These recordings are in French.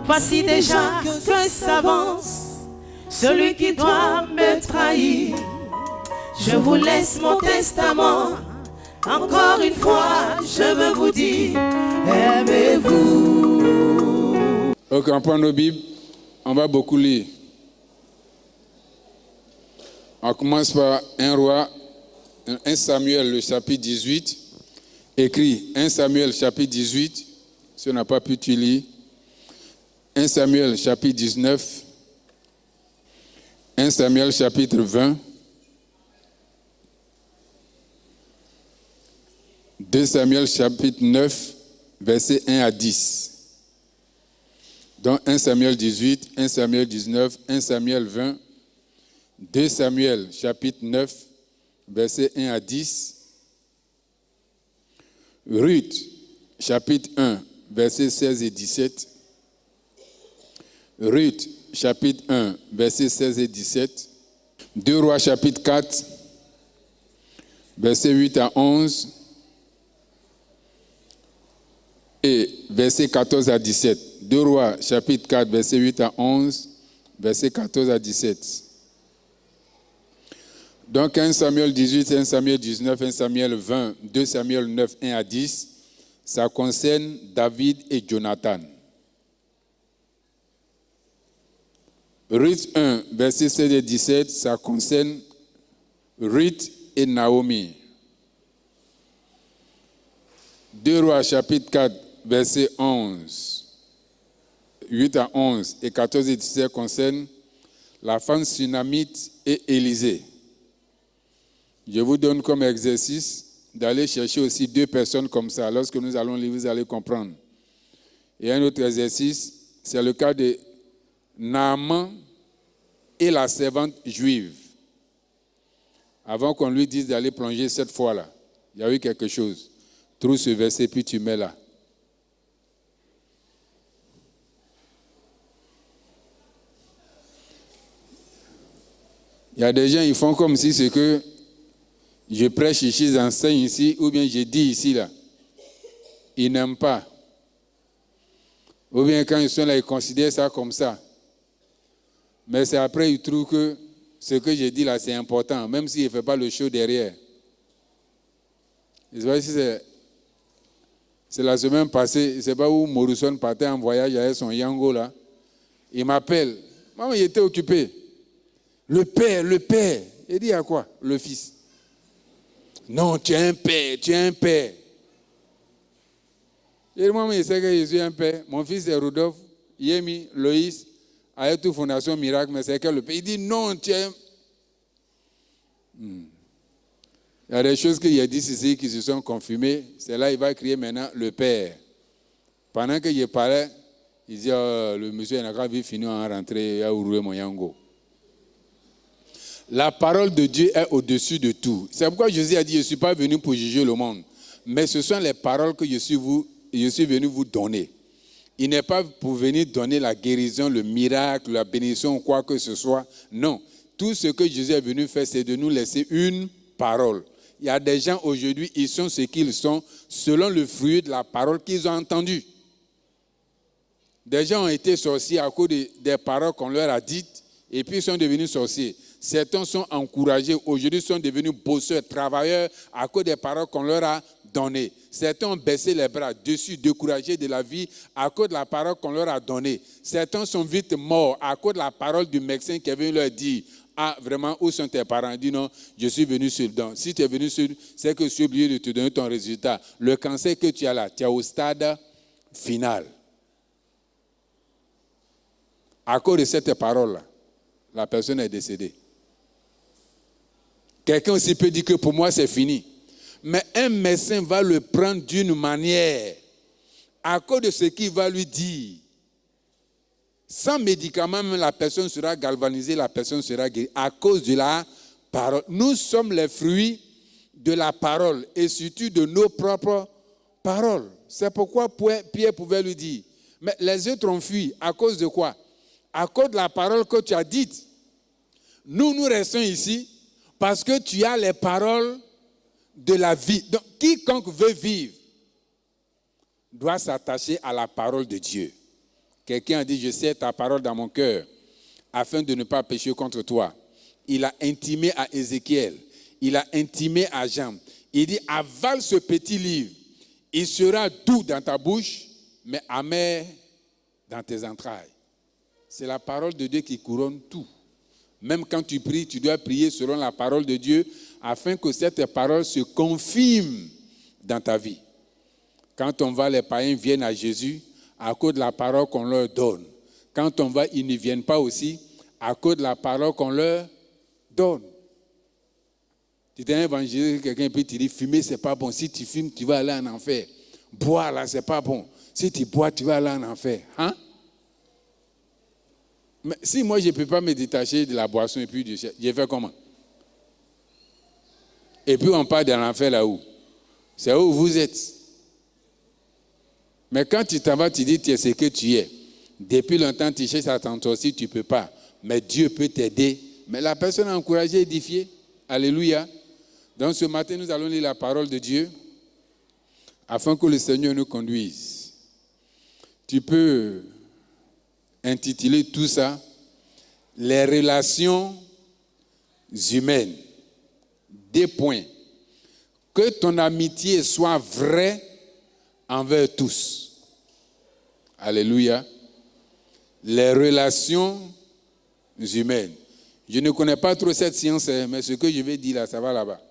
Voici déjà que s'avance celui qui doit me trahir. Je vous laisse mon testament. Encore une fois, je veux vous dire, aimez-vous. Ok, on prend nos Bibles. On va beaucoup lire. On commence par 1 Samuel, le chapitre 18. Écrit 1 Samuel, chapitre 18. Si on n'a pas pu, tu lis. 1 Samuel, chapitre 19. 1 Samuel, chapitre 20. 2 Samuel, chapitre 9, versets 1 à 10. Donc 1 Samuel 18, 1 Samuel 19, 1 Samuel 20, 2 Samuel, chapitre 9, versets 1 à 10. Ruth, chapitre 1, versets 16 et 17. Ruth, chapitre 1, versets 16 et 17. 2 Rois, chapitre 4, versets 8 à 11. Et versets 14 à 17. 2 Rois, chapitre 4, versets 8 à 11, versets 14 à 17. Donc 1 Samuel 18, 1 Samuel 19, 1 Samuel 20, 2 Samuel 9, 1 à 10, ça concerne David et Jonathan. Ruth 1, versets 16 et 17, ça concerne Ruth et Naomi. 2 Rois, chapitre 4, verset 11, 8 à 11 et 14 et 17 concernent la femme sunamite et Élisée. Je vous donne comme exercice d'aller chercher aussi 2 personnes comme ça. Lorsque nous allons lire, vous allez comprendre. Et un autre exercice, c'est le cas de Naaman et la servante juive. Avant qu'on lui dise d'aller plonger cette fois-là, il y a eu quelque chose. Trouve ce verset, puis tu mets là. Il y a des gens, ils font comme si c'est que je prêche ici, j'enseigne ici, ou bien je dis ici, là. Ils n'aiment pas. Ou bien quand ils sont là, ils considèrent ça comme ça. Mais c'est après, ils trouvent que ce que je dis là, c'est important, même s'il ne fait pas le show derrière. C'est la semaine passée, je ne sais pas où Morrison partait en voyage avec son Yango là. Il m'appelle. Maman, il était occupé. Le père. Il dit à quoi? Le fils. Non, tu es un père. Et maman, il sait que je suis un père. Mon fils est Rodolphe, Yemi, Loïs, avec toute Fondation Miracle, mais c'est que le père. Il dit non, tu es un... Il y a des choses qu'il a dit ici qui se sont confirmées. C'est là qu'il va crier maintenant le père. Pendant que je parlais, il dit le monsieur n'a pas vu finir en rentrer à Ouroué Moyango. La parole de Dieu est au-dessus de tout. C'est pourquoi Jésus a dit, je ne suis pas venu pour juger le monde. Mais ce sont les paroles que je suis venu vous donner. Il n'est pas pour venir donner la guérison, le miracle, la bénédiction, quoi que ce soit. Non. Tout ce que Jésus est venu faire, c'est de nous laisser une parole. Il y a des gens aujourd'hui, ils sont ce qu'ils sont selon le fruit de la parole qu'ils ont entendue. Des gens ont été sorciers à cause des paroles qu'on leur a dites et puis ils sont devenus sorciers. Certains sont encouragés, aujourd'hui sont devenus bosseurs, travailleurs à cause des paroles qu'on leur a données. Certains ont baissé les bras dessus, découragés de la vie à cause de la parole qu'on leur a donnée. Certains sont vite morts à cause de la parole du médecin qui est venu leur dire « Ah, vraiment, où sont tes parents ?» Il dit « Non, je suis venu sur le don. » Si tu es venu sur, c'est que je suis obligé de te donner ton résultat. Le cancer que tu as là, tu es au stade final. À cause de cette parole-là, la personne est décédée. Quelqu'un aussi peut dire que pour moi c'est fini. Mais un médecin va le prendre d'une manière, à cause de ce qu'il va lui dire. Sans médicament, même la personne sera galvanisée, la personne sera guérie, à cause de la parole. Nous sommes les fruits de la parole, et surtout de nos propres paroles. C'est pourquoi Pierre pouvait lui dire, mais les autres ont fui, à cause de quoi? À cause de la parole que tu as dite. Nous restons ici parce que tu as les paroles de la vie. Donc, quiconque veut vivre doit s'attacher à la parole de Dieu. Quelqu'un a dit, je sais ta parole dans mon cœur, afin de ne pas pécher contre toi. Il a intimé à Ézéchiel, il a intimé à Jean. Il dit, avale ce petit livre. Il sera doux dans ta bouche, mais amer dans tes entrailles. C'est la parole de Dieu qui couronne tout. Même quand tu pries, tu dois prier selon la parole de Dieu, afin que cette parole se confirme dans ta vie. Quand on va, les païens viennent à Jésus à cause de la parole qu'on leur donne. Quand on va, ils ne viennent pas aussi à cause de la parole qu'on leur donne. Tu t'es évangélisé, quelqu'un peut te dire, fumer, c'est pas bon. Si tu fumes, tu vas aller en enfer. Boire, là, c'est pas bon. Si tu bois, tu vas aller en enfer. Hein? Mais si moi, je ne peux pas me détacher de la boisson et puis du chèque, je fais comment? Et puis on part dans l'enfer là-haut. C'est où vous êtes. Mais quand tu t'en vas, tu dis, tu es ce que tu es. Depuis longtemps, tu cherches à t'entorser, tu ne peux pas. Mais Dieu peut t'aider. Mais la personne est encouragée, édifiée. Alléluia. Donc ce matin, nous allons lire la parole de Dieu afin que le Seigneur nous conduise. Tu peux intituler tout ça « Les relations humaines ». 2 points. Que ton amitié soit vraie envers tous. Alléluia. Les relations humaines. Je ne connais pas trop cette science, mais ce que je vais dire là, ça va là-bas.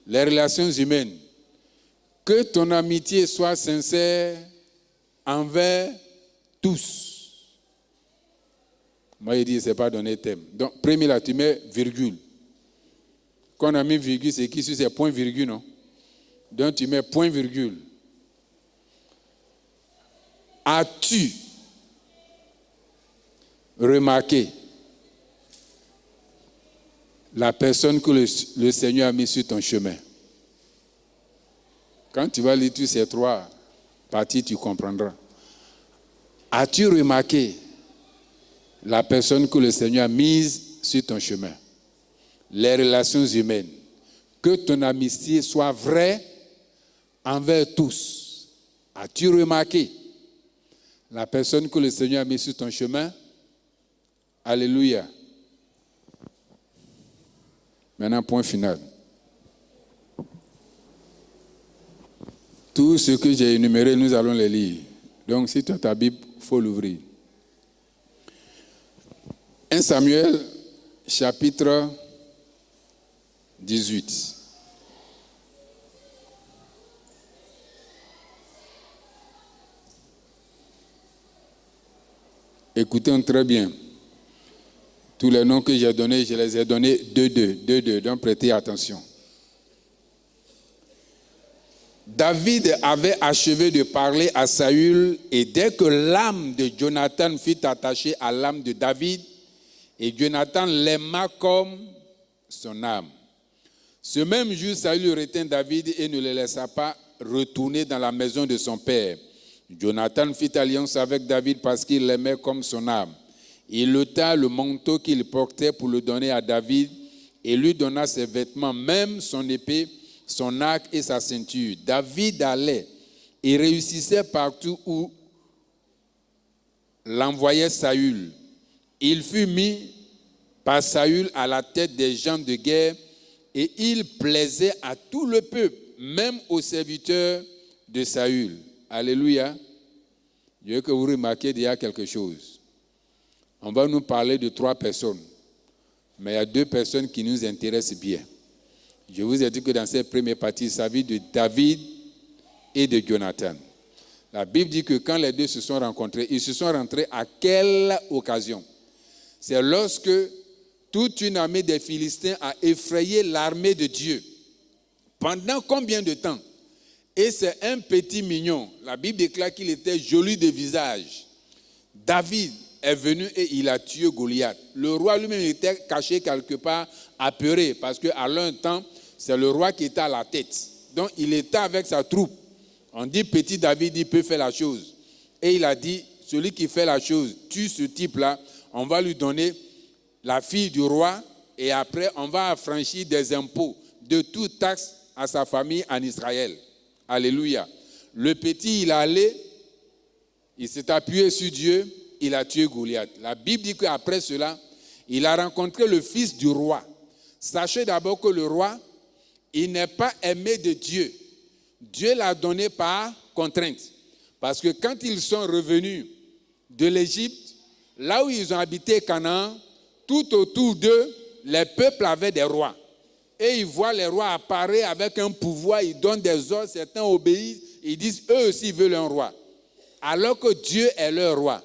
Les relations humaines. Que ton amitié soit sincère envers tous. Moi, je dis, ce n'est pas donné thème. Donc, premier là, tu mets virgule. Quand on a mis virgule, c'est qui? C'est point virgule, non? Donc, tu mets point virgule. As-tu remarqué la personne que le Seigneur a mis sur ton chemin? Quand tu vas lire tous ces 3 parties, tu comprendras. As-tu remarqué la personne que le Seigneur a mise sur ton chemin? Les relations humaines. Que ton amitié soit vraie envers tous. As-tu remarqué la personne que le Seigneur a mise sur ton chemin? Alléluia. Maintenant, point final. Tout ce que j'ai énuméré, nous allons les lire. Donc, si tu as ta Bible, il faut l'ouvrir. 1 Samuel, chapitre 18. Écoutez très bien. Tous les noms que j'ai donnés, je les ai donnés 2-2. Donc prêtez attention. David avait achevé de parler à Saül, et dès que l'âme de Jonathan fut attachée à l'âme de David, et Jonathan l'aima comme son âme. Ce même jour, Saül retint David et ne le laissa pas retourner dans la maison de son père. Jonathan fit alliance avec David parce qu'il l'aimait comme son âme. Il ôta le manteau qu'il portait pour le donner à David et lui donna ses vêtements, même son épée, son arc et sa ceinture. David allait et réussissait partout où l'envoyait Saül. Il fut mis par Saül à la tête des gens de guerre et il plaisait à tout le peuple, même aux serviteurs de Saül. Alléluia. Je veux que vous remarquiez déjà quelque chose. On va nous parler de 3 personnes, mais il y a 2 personnes qui nous intéressent bien. Je vous ai dit que dans cette première partie, il s'agit de David et de Jonathan. La Bible dit que quand les 2 se sont rencontrés, ils se sont rencontrés à quelle occasion? C'est lorsque toute une armée des Philistins a effrayé l'armée de Dieu. Pendant combien de temps? Et c'est un petit mignon. La Bible déclare qu'il était joli de visage. David est venu et il a tué Goliath. Le roi lui-même était caché quelque part, apeuré, parce qu'à l'un temps, c'est le roi qui était à la tête. Donc il était avec sa troupe. On dit petit David, il peut faire la chose. Et il a dit, celui qui fait la chose, tue ce type-là, on va lui donner la fille du roi, et après, on va affranchir des impôts, de toute taxe à sa famille en Israël. Alléluia. Le petit, il est allé, il s'est appuyé sur Dieu, il a tué Goliath. La Bible dit qu'après cela, il a rencontré le fils du roi. Sachez d'abord que le roi, il n'est pas aimé de Dieu. Dieu l'a donné par contrainte. Parce que quand ils sont revenus de l'Égypte, là où ils ont habité Canaan, tout autour d'eux, les peuples avaient des rois. Et ils voient les rois apparaître avec un pouvoir, ils donnent des ordres, certains obéissent, ils disent eux aussi ils veulent un roi. Alors que Dieu est leur roi.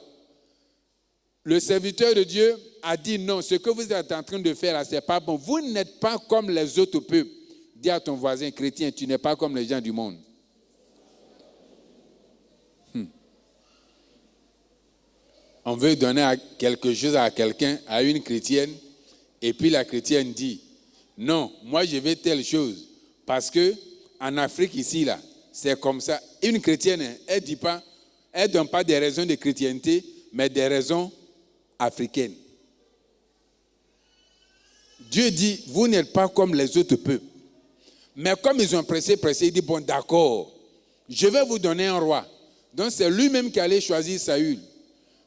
Le serviteur de Dieu a dit non, ce que vous êtes en train de faire là, c'est pas bon. Vous n'êtes pas comme les autres peuples. Dis à ton voisin chrétien, tu n'es pas comme les gens du monde. On veut donner quelque chose à quelqu'un, à une chrétienne, et puis la chrétienne dit, non, moi je veux telle chose, parce que en Afrique ici, là, c'est comme ça. Une chrétienne, elle ne donne pas des raisons de chrétienté, mais des raisons africaines. Dieu dit, vous n'êtes pas comme les autres peuples. Mais comme ils ont pressé, il dit, bon d'accord, je vais vous donner un roi. Donc c'est lui-même qui allait choisir Saül.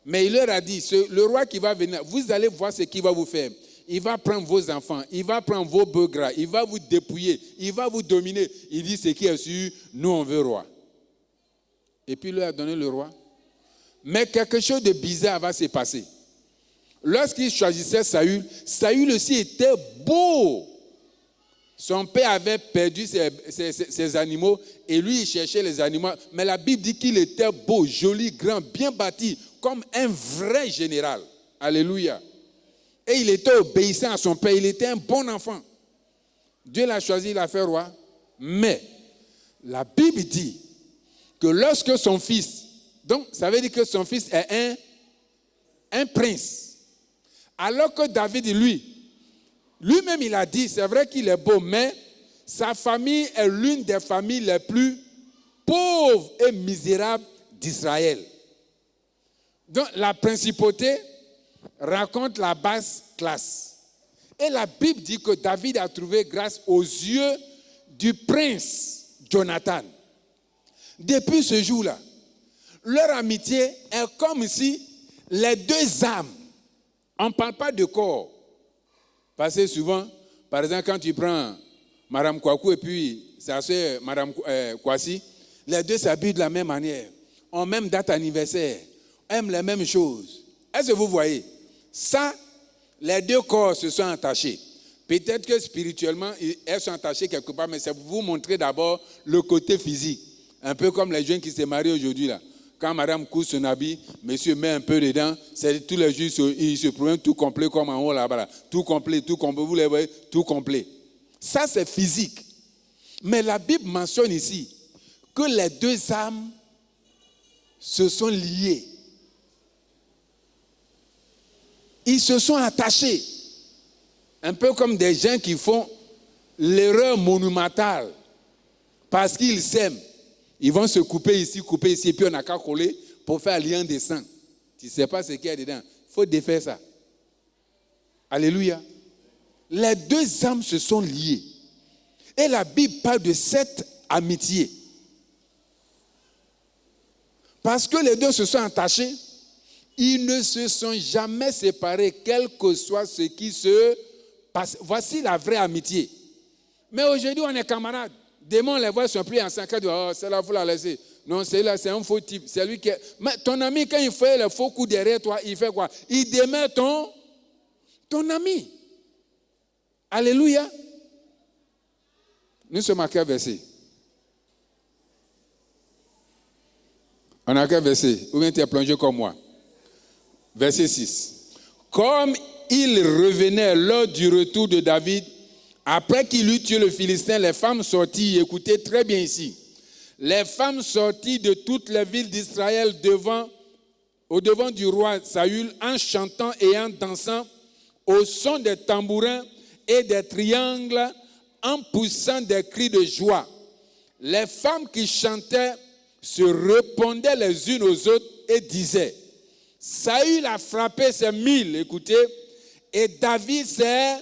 Mais il leur a dit, le roi qui va venir, vous allez voir ce qu'il va vous faire. Il va prendre vos enfants, il va prendre vos bœufs gras, il va vous dépouiller, il va vous dominer. Il dit, ce qui est sûr, nous on veut roi. Et puis il leur a donné le roi. Mais quelque chose de bizarre va se passer. Lorsqu'il choisissait Saül, Saül aussi était beau. Son père avait perdu ses animaux et lui il cherchait les animaux. Mais la Bible dit qu'il était beau, joli, grand, bien bâti, comme un vrai général. Alléluia. Et il était obéissant à son père, il était un bon enfant. Dieu l'a choisi, il l'a fait roi. Mais la Bible dit que lorsque son fils, donc ça veut dire que son fils est un prince. Alors que David, lui-même il a dit, c'est vrai qu'il est beau, mais sa famille est l'une des familles les plus pauvres et misérables d'Israël. Donc la principauté raconte la basse classe. Et la Bible dit que David a trouvé grâce aux yeux du prince Jonathan. Depuis ce jour-là, leur amitié est comme si les deux âmes, on ne parle pas de corps. Parce que souvent, par exemple, quand tu prends Mme Kouakou et puis sa soeur Mme Kouassi, les deux s'habillent de la même manière, ont même date anniversaire, aiment les mêmes choses. Est-ce que vous voyez? Ça, les deux corps se sont attachés. Peut-être que spirituellement, elles sont attachées quelque part, mais c'est pour vous montrer d'abord le côté physique. Un peu comme les jeunes qui se marient aujourd'hui là. Quand madame couche son habit, monsieur met un peu dedans, c'est tous les jours, il se promène tout complet comme en haut là-bas. Là. Tout complet, vous les voyez, tout complet. Ça, c'est physique. Mais la Bible mentionne ici que les deux âmes se sont liées. Ils se sont attachés. Un peu comme des gens qui font l'erreur monumentale parce qu'ils s'aiment. Ils vont se couper ici, et puis on n'a qu'à coller pour faire lien des sangs. Tu ne sais pas ce qu'il y a dedans. Il faut défaire ça. Alléluia. Les deux âmes se sont liées. Et la Bible parle de cette amitié. Parce que les deux se sont attachés, ils ne se sont jamais séparés, quel que soit ce qui se passe. Voici la vraie amitié. Mais aujourd'hui, on est camarades. Demain, les voix sont pris en 5 ans. Oh, c'est là, il faut la laisser. Non, c'est là, c'est un faux type. C'est lui qui est... Mais ton ami, quand il fait le faux coup derrière toi, il fait quoi? Il démet ton ami. Alléluia. Nous sommes à quel verset? On a quel verset? Ou bien tu es plongé comme moi? Verset 6. Comme il revenait lors du retour de David, après qu'il eut tué le Philistin, les femmes sorties, écoutez très bien ici, les femmes sorties de toutes les villes d'Israël au devant du roi Saül en chantant et en dansant au son des tambourins et des triangles, en poussant des cris de joie. Les femmes qui chantaient se répondaient les unes aux autres et disaient, Saül a frappé ses 1000, écoutez, et David c'est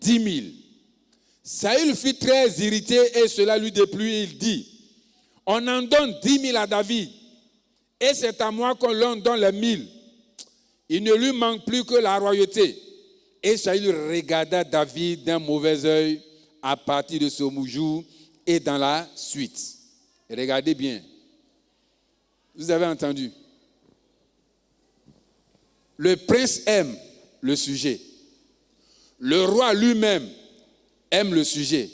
10 000. Saül fut très irrité et cela lui déplut. Il dit, on en donne 10 000 à David et c'est à moi qu'on leur donne les 1000. Il ne lui manque plus que la royauté. Et Saül regarda David d'un mauvais œil à partir de ce jour et dans la suite. Regardez bien. Vous avez entendu? Le prince aime le sujet. Le roi lui-même aime le sujet.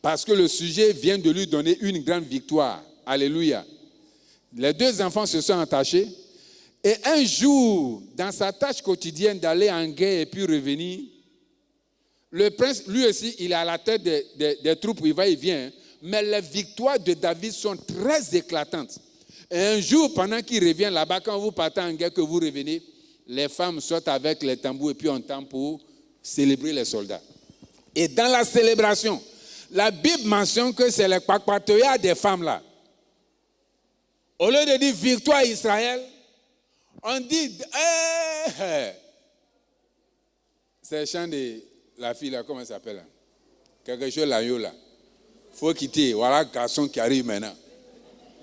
Parce que le sujet vient de lui donner une grande victoire. Alléluia. Les deux enfants se sont attachés. Et un jour, dans sa tâche quotidienne d'aller en guerre et puis revenir, le prince, lui aussi, il est à la tête des troupes, il va et vient. Mais les victoires de David sont très éclatantes. Et un jour, pendant qu'il revient là-bas, quand vous partez en guerre, que vous revenez, les femmes sortent avec les tambours et puis on tend pour célébrer les soldats. Et dans la célébration, la Bible mentionne que c'est le pacpatoya des femmes là. Au lieu de dire victoire Israël, on dit, c'est le chant de la fille là, comment elle s'appelle là? Quelque chose là, là. Faut quitter, voilà le garçon qui arrive maintenant.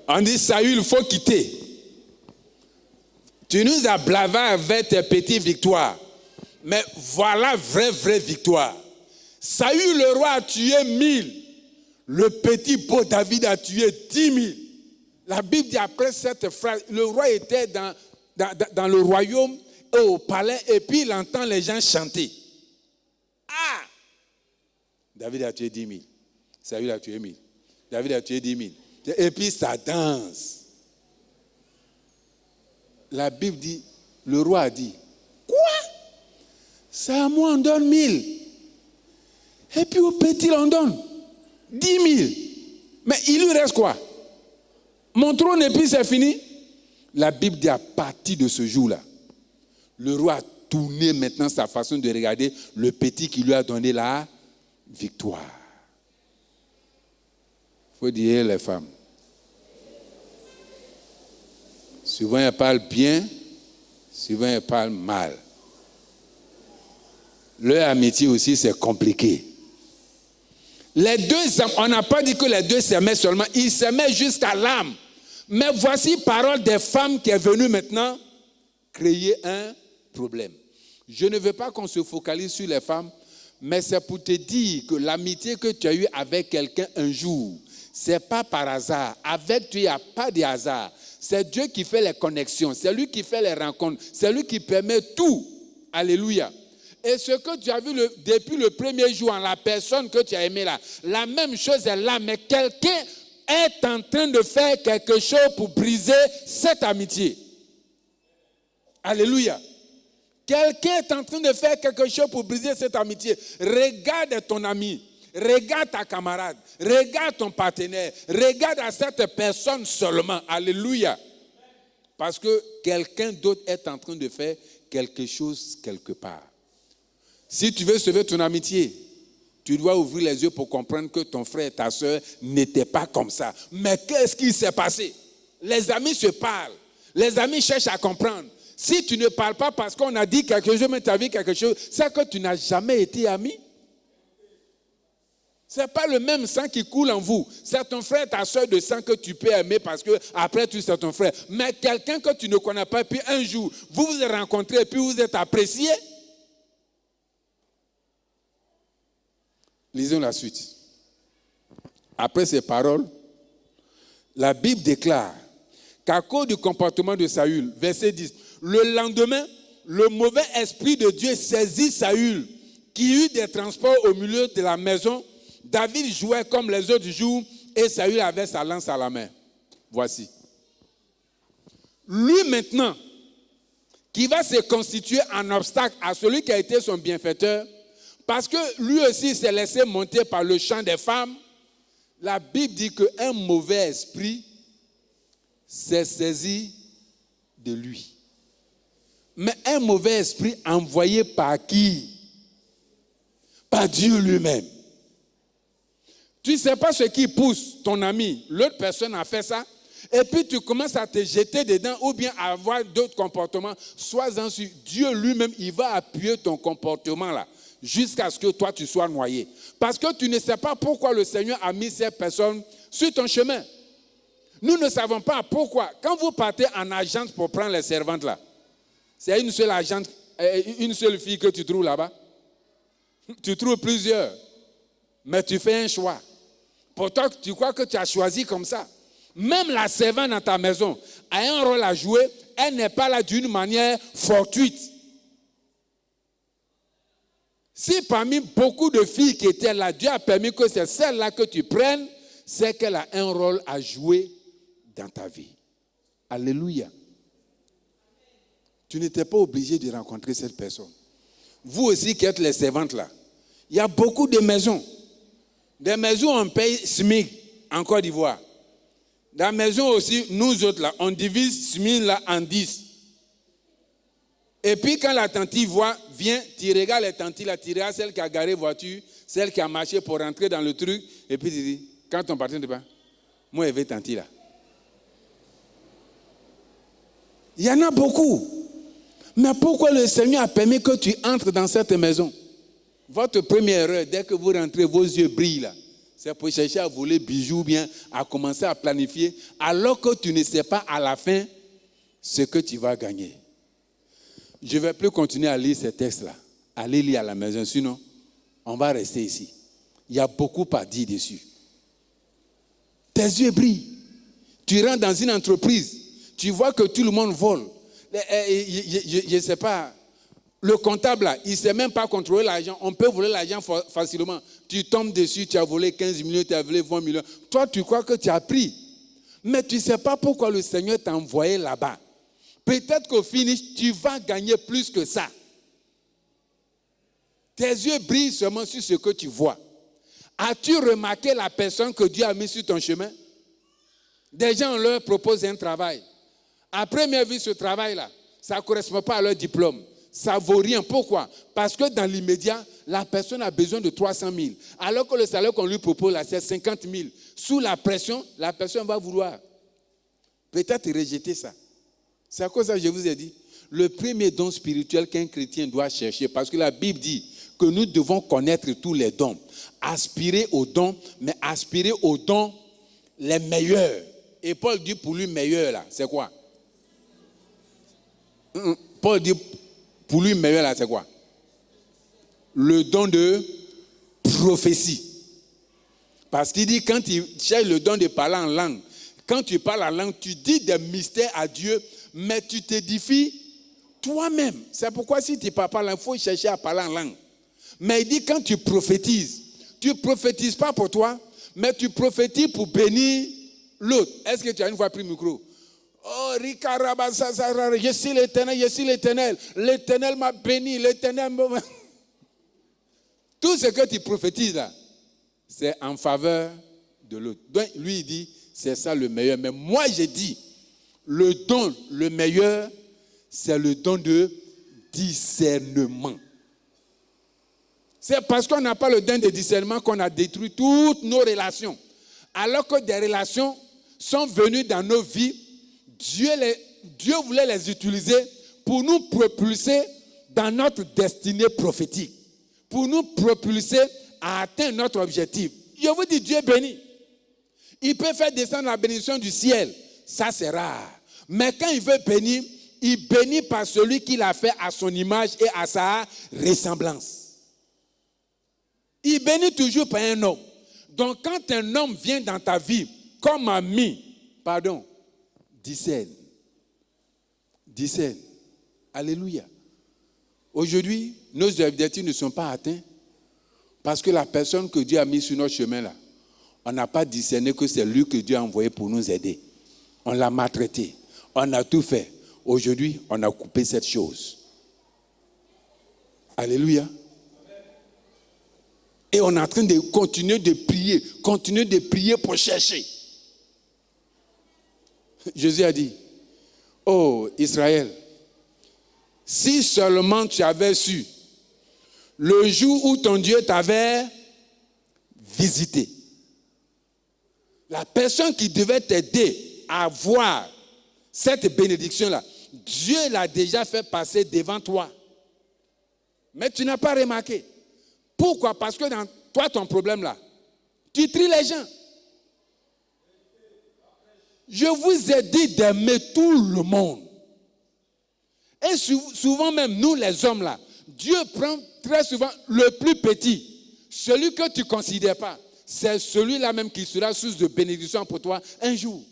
On dit, Saül, il faut quitter. Tu nous as blavé avec tes petites victoires. Mais voilà vraie victoire. Saül, le roi, a tué 1000. Le petit beau David a tué 10 000. La Bible dit après cette phrase, le roi était dans le royaume et au palais et puis il entend les gens chanter. Ah! David a tué 10 000. Saül a tué 1000. David a tué 10 000. Et puis ça danse. La Bible dit, le roi a dit, quoi? C'est à moi on donne 1000. Et puis au petit on donne 10 000. Mais il lui reste quoi? Mon trône et puis c'est fini. La Bible dit à partir de ce jour-là, le roi a tourné maintenant sa façon de regarder le petit qui lui a donné la victoire. Il faut dire les femmes. Souvent elles parlent bien, souvent elles parlent mal. Leur amitié aussi c'est compliqué. Les deux, on n'a pas dit que les deux s'aimaient seulement, ils s'aimaient jusqu'à l'âme. Mais voici parole des femmes qui est venue maintenant créer un problème. Je ne veux pas qu'on se focalise sur les femmes, mais c'est pour te dire que l'amitié que tu as eue avec quelqu'un un jour, c'est pas par hasard. Avec toi, il n'y a pas de hasard. C'est Dieu qui fait les connexions, c'est lui qui fait les rencontres, c'est lui qui permet tout. Alléluia. Et ce que tu as vu depuis le premier jour en la personne que tu as aimée là, la même chose est là, mais quelqu'un est en train de faire quelque chose pour briser cette amitié. Alléluia. Quelqu'un est en train de faire quelque chose pour briser cette amitié. Regarde ton ami, regarde ta camarade, regarde ton partenaire, regarde à cette personne seulement. Alléluia. Parce que quelqu'un d'autre est en train de faire quelque chose quelque part. Si tu veux sauver ton amitié, tu dois ouvrir les yeux pour comprendre que ton frère et ta soeur n'étaient pas comme ça. Mais qu'est-ce qui s'est passé? Les amis se parlent. Les amis cherchent à comprendre. Si tu ne parles pas parce qu'on a dit quelque chose, mais tu as vu quelque chose, c'est que tu n'as jamais été ami. Ce n'est pas le même sang qui coule en vous. C'est ton frère, ta soeur de sang que tu peux aimer parce que après tu c'est ton frère. Mais quelqu'un que tu ne connais pas, puis un jour, vous vous êtes rencontrés et puis vous êtes appréciés. Lisons la suite. Après ces paroles, la Bible déclare qu'à cause du comportement de Saül, verset 10, le lendemain, le mauvais esprit de Dieu saisit Saül, qui eut des transports au milieu de la maison. David jouait comme les autres jours et Saül avait sa lance à la main. Voici. Lui maintenant, qui va se constituer un obstacle à celui qui a été son bienfaiteur, parce que lui aussi s'est laissé monter par le chant des femmes, la Bible dit qu'un mauvais esprit s'est saisi de lui. Mais un mauvais esprit envoyé par qui? Par Dieu lui-même. Tu ne sais pas ce qui pousse ton ami. L'autre personne a fait ça. Et puis tu commences à te jeter dedans ou bien à avoir d'autres comportements. Sois-en sûr, Dieu lui-même, il va appuyer ton comportement là jusqu'à ce que toi tu sois noyé. Parce que tu ne sais pas pourquoi le Seigneur a mis ces personnes sur ton chemin. Nous ne savons pas pourquoi. Quand vous partez en agence pour prendre les servantes là, c'est une seule agente, une seule fille que tu trouves là-bas. Tu trouves plusieurs, mais tu fais un choix. Pourtant, tu crois que tu as choisi comme ça. Même la servante dans ta maison a un rôle à jouer. Elle n'est pas là d'une manière fortuite. Si parmi beaucoup de filles qui étaient là, Dieu a permis que c'est celle-là que tu prennes, c'est qu'elle a un rôle à jouer dans ta vie. Alléluia. Tu n'étais pas obligé de rencontrer cette personne. Vous aussi qui êtes les servantes là, il y a beaucoup de maisons. Des maisons on paye SMIC en Côte d'Ivoire. Dans la maison aussi, nous autres là, on divise SMIC là en 10. Et puis quand la tante vient, tu regardes les tantes là, tu regardes celle qui a garé voiture, celle qui a marché pour rentrer dans le truc, et puis tu dis, quand on partit de pas, moi je vais tante là. Il y en a beaucoup. Mais pourquoi le Seigneur a permis que tu entres dans cette maison? Votre première heure, dès que vous rentrez, vos yeux brillent là. C'est pour chercher à voler bijoux, bien à commencer à planifier, alors que tu ne sais pas à la fin ce que tu vas gagner. Je ne vais plus continuer à lire ces textes-là. Allez lire à la maison, sinon on va rester ici. Il y a beaucoup à dire dessus. Tes yeux brillent. Tu rentres dans une entreprise, tu vois que tout le monde vole. Je ne sais pas, le comptable là, il ne sait même pas contrôler l'argent. On peut voler l'argent facilement. Tu tombes dessus, tu as volé 15 millions, tu as volé 20 millions. Toi, tu crois que tu as pris. Mais tu ne sais pas pourquoi le Seigneur t'a envoyé là-bas. Peut-être qu'au finish, tu vas gagner plus que ça. Tes yeux brillent seulement sur ce que tu vois. As-tu remarqué la personne que Dieu a mise sur ton chemin? Des gens, on leur propose un travail. À première vue, ce travail-là, ça ne correspond pas à leur diplôme. Ça ne vaut rien. Pourquoi? Parce que dans l'immédiat, la personne a besoin de 300 000. Alors que le salaire qu'on lui propose là, c'est 50 000. Sous la pression, la personne va vouloir peut-être rejeter ça. C'est à cause de ça que je vous ai dit, le premier don spirituel qu'un chrétien doit chercher, parce que la Bible dit que nous devons connaître tous les dons, aspirer aux dons, mais aspirer aux dons les meilleurs. Et Paul dit pour lui meilleur là, c'est quoi? Paul dit pour lui meilleur là, c'est quoi? Le don de prophétie. Parce qu'il dit quand il cherche le don de parler en langue, quand tu parles en langue, tu dis des mystères à Dieu, mais tu t'édifies toi-même. C'est pourquoi si tu ne parles pas en langue, il faut chercher à parler en langue. Mais il dit quand tu prophétises pas pour toi, mais tu prophétises pour bénir l'autre. Est-ce que tu as une fois pris le micro? Oh, je suis l'Éternel, l'Éternel m'a béni, l'Éternel m'a... Tout ce que tu prophétises là, c'est en faveur de l'autre. Donc lui il dit, c'est ça le meilleur. Mais moi j'ai dit, le don, le meilleur, c'est le don de discernement. C'est parce qu'on n'a pas le don de discernement qu'on a détruit toutes nos relations. Alors que des relations sont venues dans nos vies, Dieu voulait les utiliser pour nous propulser dans notre destinée prophétique, pour nous propulser à atteindre notre objectif. Je vous dis, Dieu est béni. Il peut faire descendre la bénédiction du ciel. Ça, c'est rare. Mais quand il veut bénir, il bénit par celui qui l'a fait à son image et à sa ressemblance. Il bénit toujours par un homme. Donc, quand un homme vient dans ta vie comme ami, discerne. Discerne. Alléluia. Aujourd'hui, nos objectifs ne sont pas atteints parce que la personne que Dieu a mise sur notre chemin là, on n'a pas discerné que c'est lui que Dieu a envoyé pour nous aider. On l'a maltraité. On a tout fait. Aujourd'hui, on a coupé cette chose. Alléluia. Et on est en train de continuer de prier pour chercher. Jésus a dit, oh Israël, si seulement tu avais su le jour où ton Dieu t'avait visité, la personne qui devait t'aider avoir cette bénédiction-là, Dieu l'a déjà fait passer devant toi. Mais tu n'as pas remarqué. Pourquoi? Parce que dans toi, ton problème là, tu tries les gens. Je vous ai dit d'aimer tout le monde. Et souvent même, nous les hommes là, Dieu prend très souvent le plus petit, celui que tu ne considères pas. C'est celui-là même qui sera source de bénédiction pour toi un jour.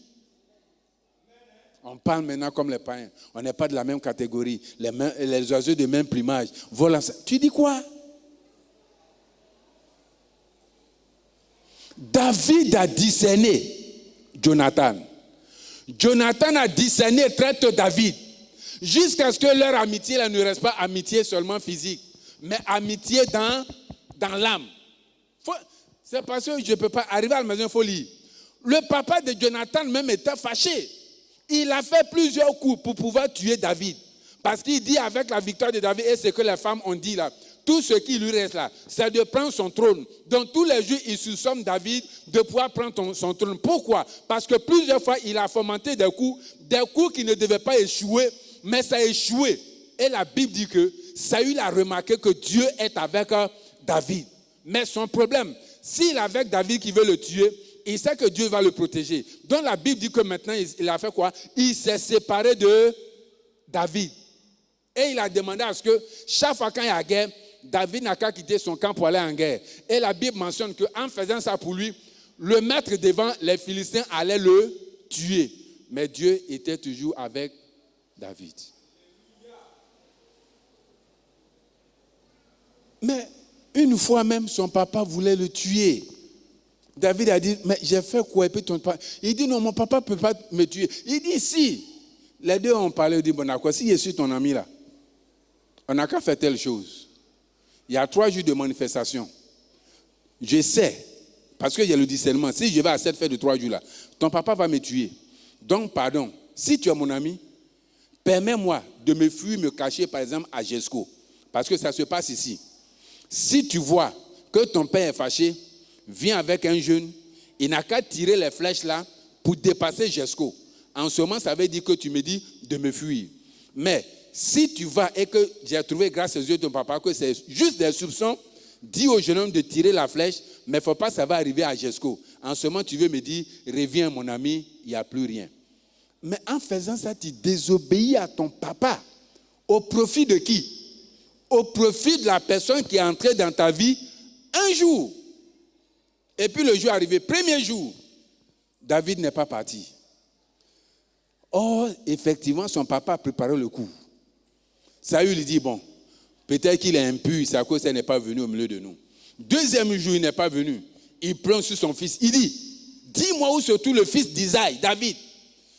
On parle maintenant comme les païens. On n'est pas de la même catégorie. Les oiseaux de même plumage. Voilà. Tu dis quoi? David a discerné Jonathan. Jonathan a discerné, traite David. Jusqu'à ce que leur amitié là, ne reste pas amitié seulement physique, mais amitié dans l'âme. C'est parce que je ne peux pas arriver à la maison, il faut lire. Le papa de Jonathan même était fâché. Il a fait plusieurs coups pour pouvoir tuer David. Parce qu'il dit avec la victoire de David, et ce que les femmes ont dit là, tout ce qui lui reste là, c'est de prendre son trône. Donc tous les jours, il soupçonne David de pouvoir prendre son trône. Pourquoi? Parce que plusieurs fois, il a fomenté des coups qui ne devaient pas échouer, mais ça a échoué. Et la Bible dit que Saül a remarqué que Dieu est avec David. Mais son problème, s'il est avec David qui veut le tuer, il sait que Dieu va le protéger. Donc la Bible dit que maintenant, il a fait quoi? Il s'est séparé de David. Et il a demandé à ce que chaque fois quand il y a guerre, David n'a qu'à quitter son camp pour aller en guerre. Et la Bible mentionne qu'en faisant ça pour lui, le mettre devant les Philistins allait le tuer. Mais Dieu était toujours avec David. Mais une fois même, son papa voulait le tuer. David a dit, mais j'ai fait quoi? Et puis ton papa, il dit, non, mon papa ne peut pas me tuer. Il dit, si. Les deux ont parlé, ils dit, bon d'accord, si je suis ton ami là, on n'a qu'à faire telle chose. Il y a 3 jours de manifestation. Je sais, parce qu'il y a le discernement, si je vais à cette fête de 3 jours là, ton papa va me tuer. Donc, pardon, si tu es mon ami, permets-moi de me fuir, me cacher par exemple à Jesco. Parce que ça se passe ici. Si tu vois que ton père est fâché, viens avec un jeune, il n'a qu'à tirer les flèches là pour dépasser Jesco. En ce moment, ça veut dire que tu me dis de me fuir. Mais si tu vas et que j'ai trouvé grâce aux yeux de ton papa que c'est juste des soupçons, dis au jeune homme de tirer la flèche, mais il ne faut pas que ça va arriver à Jesco. En ce moment, tu veux me dire, reviens mon ami, il n'y a plus rien. Mais en faisant ça, tu désobéis à ton papa. Au profit de qui? Au profit de la personne qui est entrée dans ta vie un jour. Et puis le jour arrivé, premier jour, David n'est pas parti. Or, effectivement, son papa a préparé le coup. Saül lui dit, bon, peut-être qu'il est impur, c'est à cause qu'il n'est pas venu au milieu de nous. Deuxième jour, il n'est pas venu. Il plonge sur son fils. Il dit, dis-moi où se trouve le fils d'Isaïe, David.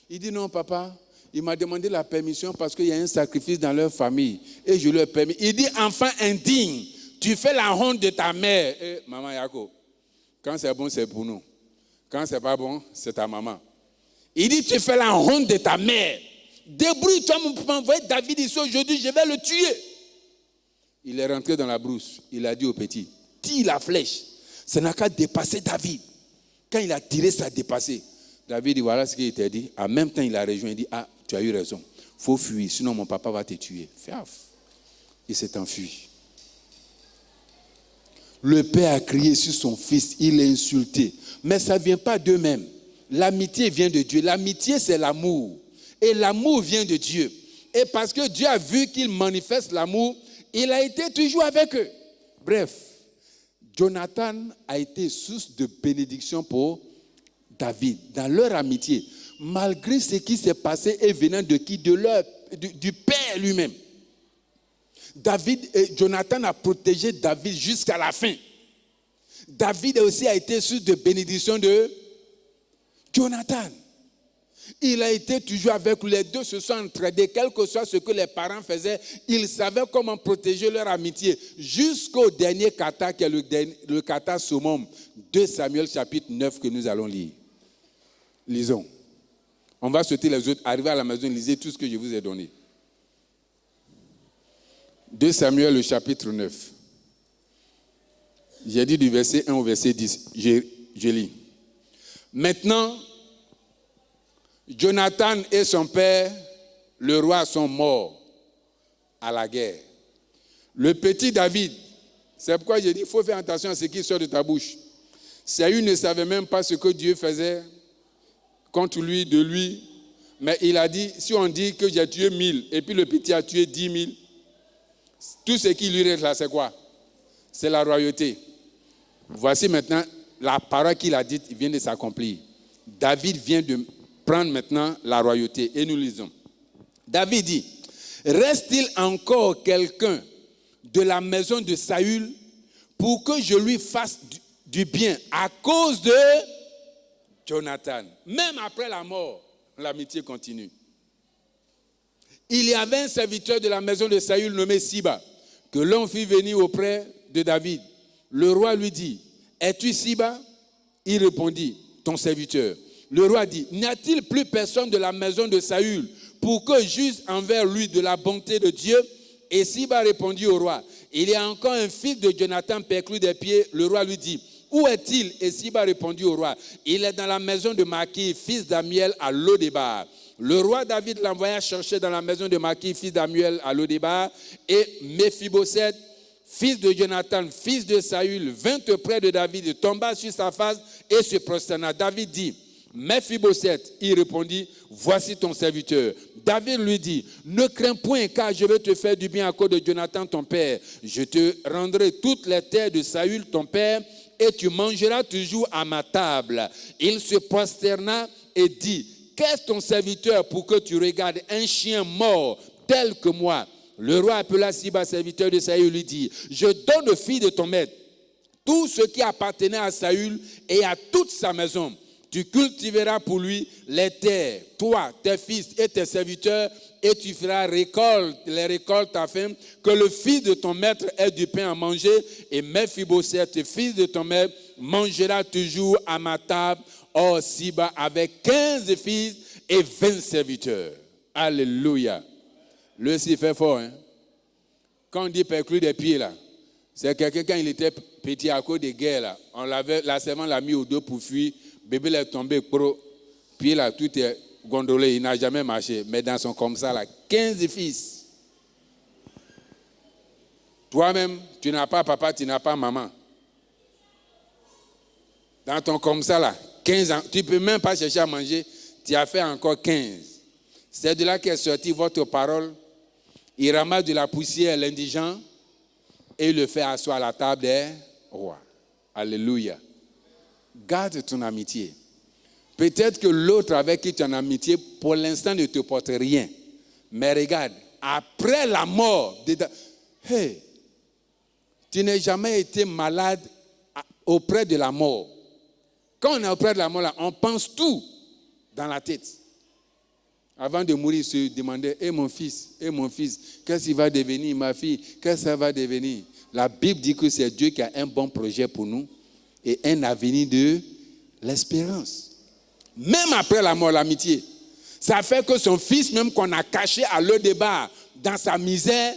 Il dit, non, papa, il m'a demandé la permission parce qu'il y a un sacrifice dans leur famille. Et je lui ai permis. Il dit, enfant indigne, tu fais la honte de ta mère. Et, maman Yako, quand c'est bon, c'est pour nous. Quand c'est pas bon, c'est ta maman. Il dit, tu fais la honte de ta mère. Débrouille-toi pour m'envoyer David ici aujourd'hui, je vais le tuer. Il est rentré dans la brousse. Il a dit au petit, tire la flèche. Ça n'a qu'à dépasser David. Quand il a tiré, ça a dépassé. David dit, voilà ce qu'il t'a dit. En même temps, il a rejoint. Il dit, ah, tu as eu raison. Il faut fuir, sinon mon papa va te tuer. Fais gaffe. Il s'est enfui. Le père a crié sur son fils. Il l'a insulté. Mais ça ne vient pas d'eux-mêmes. L'amitié vient de Dieu. L'amitié, c'est l'amour. Et l'amour vient de Dieu. Et parce que Dieu a vu qu'il manifeste l'amour, il a été toujours avec eux. Bref, Jonathan a été source de bénédiction pour David, dans leur amitié, malgré ce qui s'est passé et venant de qui? Du père lui-même. Jonathan a protégé David jusqu'à la fin. David aussi a été source de bénédiction de Jonathan. Il a été toujours avec lui. Les deux se sont entraidés, quel que soit ce que les parents faisaient, ils savaient comment protéger leur amitié. Jusqu'au dernier kata, qui est le kata summum, 2 Samuel chapitre 9 que nous allons lire. Lisons. On va sauter les autres. Arrivez à la maison, lisez tout ce que je vous ai donné. 2 Samuel, le chapitre 9. J'ai dit du verset 1 au verset 10. Je lis. Maintenant, Jonathan et son père, le roi, sont morts à la guerre. Le petit David, c'est pourquoi j'ai dit, il faut faire attention à ce qui sort de ta bouche. Saül ne savait même pas ce que Dieu faisait contre lui, de lui. Mais il a dit, si on dit que j'ai tué 1000 et puis le petit a tué 10 000, tout ce qui lui reste là, c'est quoi? C'est la royauté. Voici maintenant la parole qu'il a dite vient de s'accomplir. David vient de prendre maintenant la royauté. Et nous lisons. David dit, reste-t-il encore quelqu'un de la maison de Saül pour que je lui fasse du bien à cause de Jonathan? Même après la mort, l'amitié continue. Il y avait un serviteur de la maison de Saül nommé Siba, que l'on fit venir auprès de David. Le roi lui dit, es-tu Siba? Il répondit, ton serviteur. Le roi dit, n'y a-t-il plus personne de la maison de Saül pour que j'use envers lui de la bonté de Dieu? Et Siba répondit au roi, il y a encore un fils de Jonathan perclus des pieds. Le roi lui dit, où est-il? Et Siba répondit au roi, il est dans la maison de Maki, fils d'Amiel, à Lo-Débar. Le roi David l'envoya chercher dans la maison de Maki, fils d'Amiel, à Lo-Débar. Et Méphibosheth, fils de Jonathan, fils de Saül, vint auprès de David, tomba sur sa face et se prosterna. David dit, Méphibosheth, il répondit, voici ton serviteur. David lui dit, ne crains point, car je vais te faire du bien à cause de Jonathan ton père. Je te rendrai toutes les terres de Saül ton père, et tu mangeras toujours à ma table. Il se prosterna et dit, qu'est-ce ton serviteur pour que tu regardes un chien mort tel que moi? Le roi appela Siba, serviteur de Saül, lui dit, je donne aux filles de ton maître tout ce qui appartenait à Saül et à toute sa maison. Tu cultiveras pour lui les terres, toi, tes fils et tes serviteurs, et tu feras les récoltes afin que le fils de ton maître ait du pain à manger. Et Méphibosheth, fils de ton maître, mangera toujours à ma table. Or, Siba avait 15 fils et 20 serviteurs. Alléluia. Le si fait fort, hein? Quand on dit perclus des pieds, là, c'est quelqu'un, quand il était petit à cause des guerres, là, on l'avait, la servante l'a mis au dos pour fuir. Bébé est tombé, puis là, tout est gondolé, il n'a jamais marché. Mais dans son comme ça, là, 15 fils. Toi-même, tu n'as pas papa, tu n'as pas maman. Dans ton comme ça, là, 15 ans, tu ne peux même pas chercher à manger, tu as fait encore 15. C'est de là qu'est sortie votre parole. Il ramasse de la poussière l'indigent et il le fait asseoir à la table des rois. Alléluia. Garde ton amitié. Peut-être que l'autre avec qui tu es en amitié, pour l'instant, ne te porte rien. Mais regarde, après la mort, hey, tu n'as jamais été malade auprès de la mort. Quand on est auprès de la mort, là, on pense tout dans la tête. Avant de mourir, il se demandait, mon fils, qu'est-ce qu'il va devenir, ma fille, qu'est-ce que ça va devenir? La Bible dit que c'est Dieu qui a un bon projet pour nous et un avenir de l'espérance. Même après la mort, l'amitié. Ça fait que son fils, même qu'on a caché à Lo-Débar dans sa misère,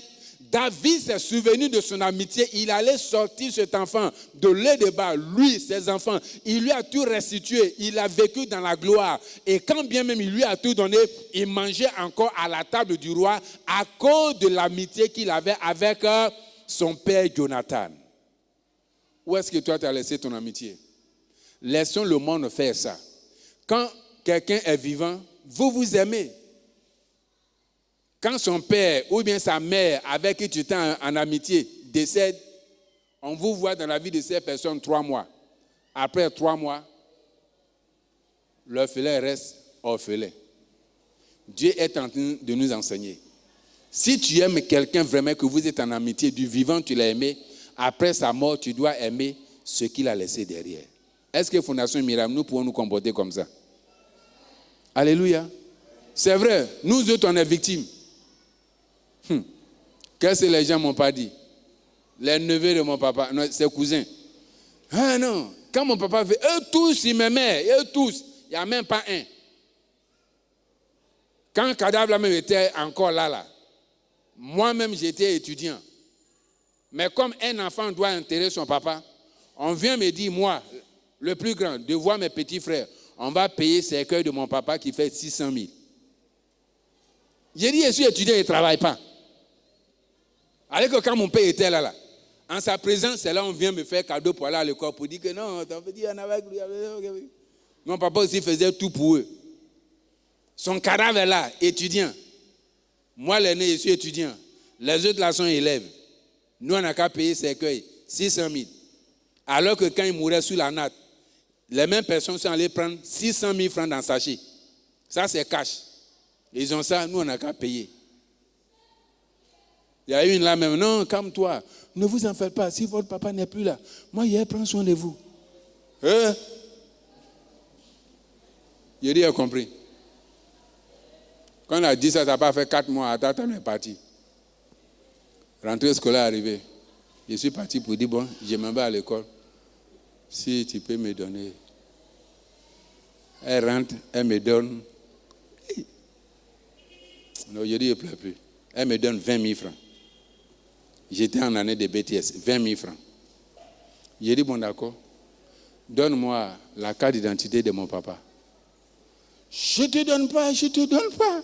David s'est souvenu de son amitié. Il allait sortir cet enfant de Lo-Débar, lui, ses enfants. Il lui a tout restitué. Il a vécu dans la gloire. Et quand bien même il lui a tout donné, il mangeait encore à la table du roi à cause de l'amitié qu'il avait avec son père Jonathan. Où est-ce que toi tu as laissé ton amitié? Laissons le monde faire ça. Quand quelqu'un est vivant, vous vous aimez. Quand son père ou bien sa mère avec qui tu étais en amitié décède, on vous voit dans la vie de ces personnes 3 mois. Après 3 mois, l'orphelin reste orphelin. Dieu est en train de nous enseigner. Si tu aimes quelqu'un vraiment que vous êtes en amitié, du vivant tu l'as aimé, après sa mort tu dois aimer ce qu'il a laissé derrière. Est-ce que Fondation Miracle, nous pouvons nous comporter comme ça? Alléluia. C'est vrai, nous autres on est victimes. Qu'est-ce que les gens m'ont pas dit? Les neveux de mon papa, non, ses cousins. Ah non, quand mon papa fait, eux tous ils m'aimaient, eux tous, il n'y a même pas un. Quand Cadavre même était encore là, moi-même j'étais étudiant. Mais comme un enfant doit enterrer son papa, on vient me dire, moi, le plus grand, de voir mes petits frères, on va payer le cercueil de mon papa qui fait 600 000. J'ai dit, je suis étudiant, il ne travaille pas. Alors que quand mon père était là, en sa présence, c'est là on vient me faire cadeau pour aller à l'école, pour dire que non, t'en veux dire, on avait lui. Mon papa aussi faisait tout pour eux. Son cadavre est là, étudiant. Moi, l'aîné, je suis étudiant. Les autres là sont élèves. Nous, on n'a qu'à payer cercueil, 600 000. Alors que quand il mourait sous la natte, les mêmes personnes sont allées prendre 600 000 francs dans le sachet. Ça, c'est cash. Ils ont ça, nous, on n'a qu'à payer. Il y a une là même, non, calme-toi. Ne vous en faites pas, si votre papa n'est plus là, moi, il prend soin de vous. Il dit, il a compris. Quand on a dit ça, ça n'a pas fait 4 mois, attends, on est parti. Rentrée scolaire arrivée. Je suis parti pour dire, bon, je m'en vais à l'école. Si tu peux me donner. Elle rentre, elle me donne. Non, je dis, il ne pleure plus. Elle me donne 20 000 francs. J'étais en année de BTS, 20 000 francs. J'ai dit, bon d'accord, donne-moi la carte d'identité de mon papa. Je ne te donne pas, je ne te donne pas.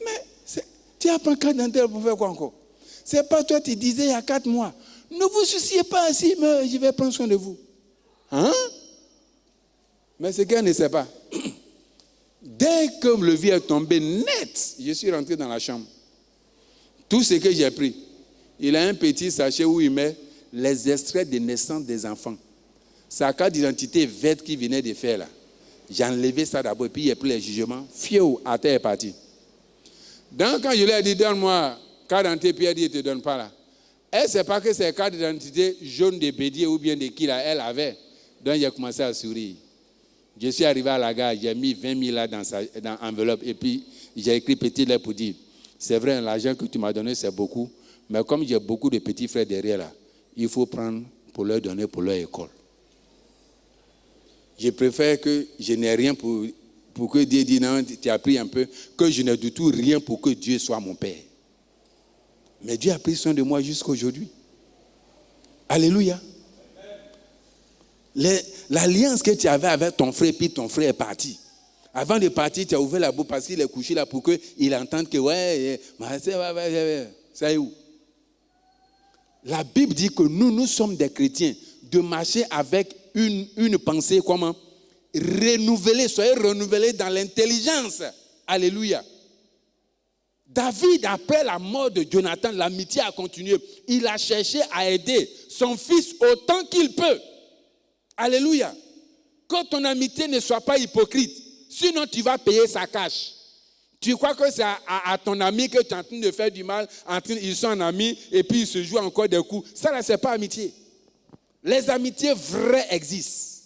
Mais tu as pas carte d'identité pour faire quoi encore? C'est pas toi qui disais il y a 4 mois. Ne vous souciez pas ainsi, mais je vais prendre soin de vous. Hein? Mais ce qu'elle ne sait pas. Dès que le vieux est tombé net, je suis rentré dans la chambre. Tout ce que j'ai pris, il a un petit sachet où il met les extraits de naissance des enfants. Sa carte d'identité verte qu'il venait de faire là. J'ai enlevé ça d'abord et puis il a pris les jugements. Fiou, à terre est parti. Donc quand je lui ai dit, donne-moi carte d'identité, puis elle dit, je ne te donne pas là. Elle ne sait pas que c'est carte d'identité jaune de Bédier ou bien de qui là, elle avait. Donc j'ai commencé à sourire. Je suis arrivé à la gare, j'ai mis 20 000 là dans l'enveloppe et puis j'ai écrit petit lettre pour dire, c'est vrai, l'argent que tu m'as donné, c'est beaucoup, mais comme j'ai beaucoup de petits frères derrière là, il faut prendre pour leur donner pour leur école. Je préfère que je n'ai rien pour que Dieu dise non, tu as pris un peu, que je n'ai du tout rien pour que Dieu soit mon Père. Mais Dieu a pris soin de moi jusqu'à aujourd'hui. Alléluia. L'alliance que tu avais avec ton frère, puis ton frère est parti. Avant de partir, tu as ouvert la bouche parce qu'il est couché là pour qu'il entende que ça est où? La Bible dit que nous sommes des chrétiens, de marcher avec une pensée comment? Renouvelée, soyez renouvelés dans l'intelligence. Alléluia. David, après la mort de Jonathan, l'amitié a continué. Il a cherché à aider son fils autant qu'il peut. Alléluia. Que ton amitié ne soit pas hypocrite. Sinon, tu vas payer sa cash. Tu crois que c'est à ton ami que tu es en train de faire du mal, ils sont en amis et puis ils se jouent encore des coups. Ça, là, ce n'est pas amitié. Les amitiés vraies existent.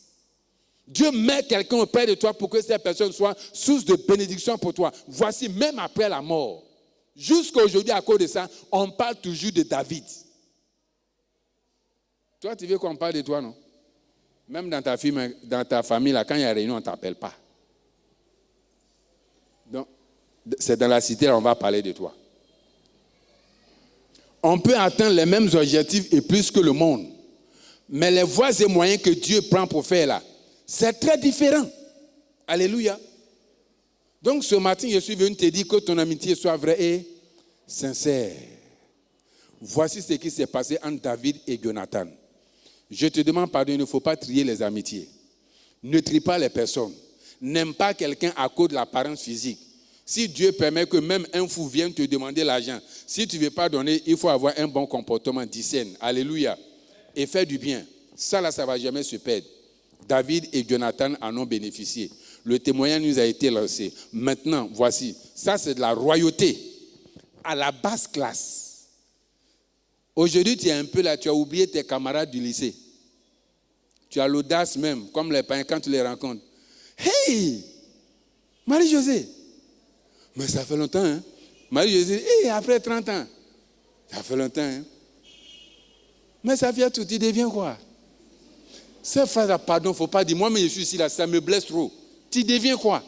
Dieu met quelqu'un auprès de toi pour que cette personne soit source de bénédiction pour toi. Voici, même après la mort, jusqu'à aujourd'hui, à cause de ça, on parle toujours de David. Toi, tu veux qu'on parle de toi, non? Même dans ta famille, là, quand il y a réunion, on ne t'appelle pas. Donc, c'est dans la cité, là, on va parler de toi. On peut atteindre les mêmes objectifs et plus que le monde. Mais les voies et moyens que Dieu prend pour faire là, c'est très différent. Alléluia. Donc ce matin, je suis venu te dire que ton amitié soit vraie et sincère. Voici ce qui s'est passé entre David et Jonathan. Je te demande pardon, il ne faut pas trier les amitiés. Ne trie pas les personnes. N'aime pas quelqu'un à cause de l'apparence physique. Si Dieu permet que même un fou vienne te demander l'argent, si tu ne veux pas donner, il faut avoir un bon comportement, discerne. Alléluia. Et faire du bien. Ça, là, ça ne va jamais se perdre. David et Jonathan en ont bénéficié. Le témoignage nous a été lancé. Maintenant, voici. Ça, c'est de la royauté à la basse classe. Aujourd'hui, tu es un peu là, tu as oublié tes camarades du lycée. Tu as l'audace même, comme les païens, quand tu les rencontres. Hey, Marie-Josée. Mais ça fait longtemps, hein. Marie-Josée, hey, après 30 ans. Ça fait longtemps, hein. Mais ça vient tout, tu deviens quoi? Cette phrase, pardon, il ne faut pas dire, moi, mais je suis ici, là, ça me blesse trop. Tu deviens quoi?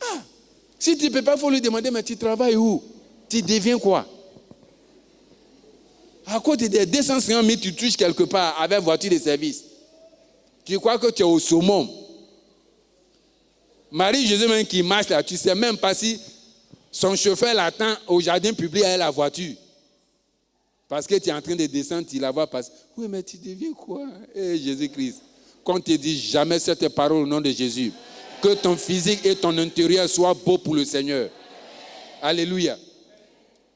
Ah, si tu ne peux pas, il faut lui demander, mais tu travailles où? Tu deviens quoi? À côté des 250 000, tu touches quelque part avec voiture de service. Tu crois que tu es au summum. Marie-Josée même qui marche là, tu ne sais même pas si son chauffeur l'attend au jardin public avec la voiture. Parce que tu es en train de descendre, tu la vois passer. Oui, mais tu deviens quoi? Jésus-Christ. Qu'on ne te dise jamais cette parole au nom de Jésus. Que ton physique et ton intérieur soient beaux pour le Seigneur. Alléluia.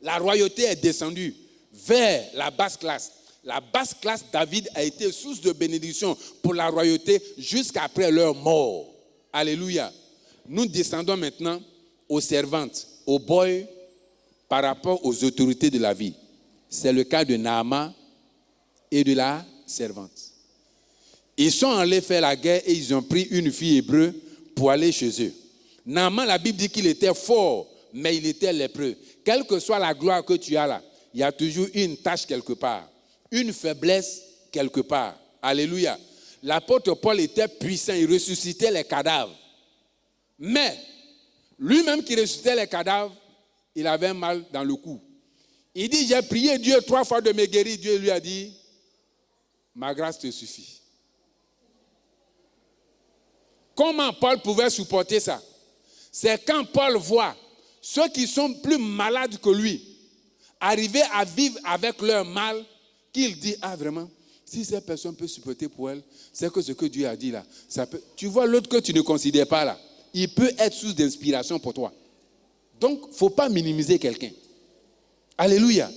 La royauté est descendue vers la basse classe. La basse classe, David, a été source de bénédiction pour la royauté jusqu'après leur mort. Alléluia. Nous descendons maintenant aux servantes, aux boys, par rapport aux autorités de la vie. C'est le cas de Naaman et de la servante. Ils sont allés faire la guerre et ils ont pris une fille hébreu pour aller chez eux. Naaman, la Bible dit qu'il était fort, mais il était lépreux. Quelle que soit la gloire que tu as là, il y a toujours une tâche quelque part, une faiblesse quelque part. Alléluia. L'apôtre Paul était puissant, il ressuscitait les cadavres. Mais lui-même qui ressuscitait les cadavres, il avait un mal dans le cou. Il dit, j'ai prié Dieu 3 fois de me guérir. Dieu lui a dit, ma grâce te suffit. Comment Paul pouvait supporter ça? C'est quand Paul voit ceux qui sont plus malades que lui arriver à vivre avec leur mal qu'il dit, ah vraiment, si cette personne peut supporter pour elle, c'est que ce que Dieu a dit là, ça peut... Tu vois l'autre que tu ne considères pas là, il peut être source d'inspiration pour toi. Donc, il ne faut pas minimiser quelqu'un. Alléluia.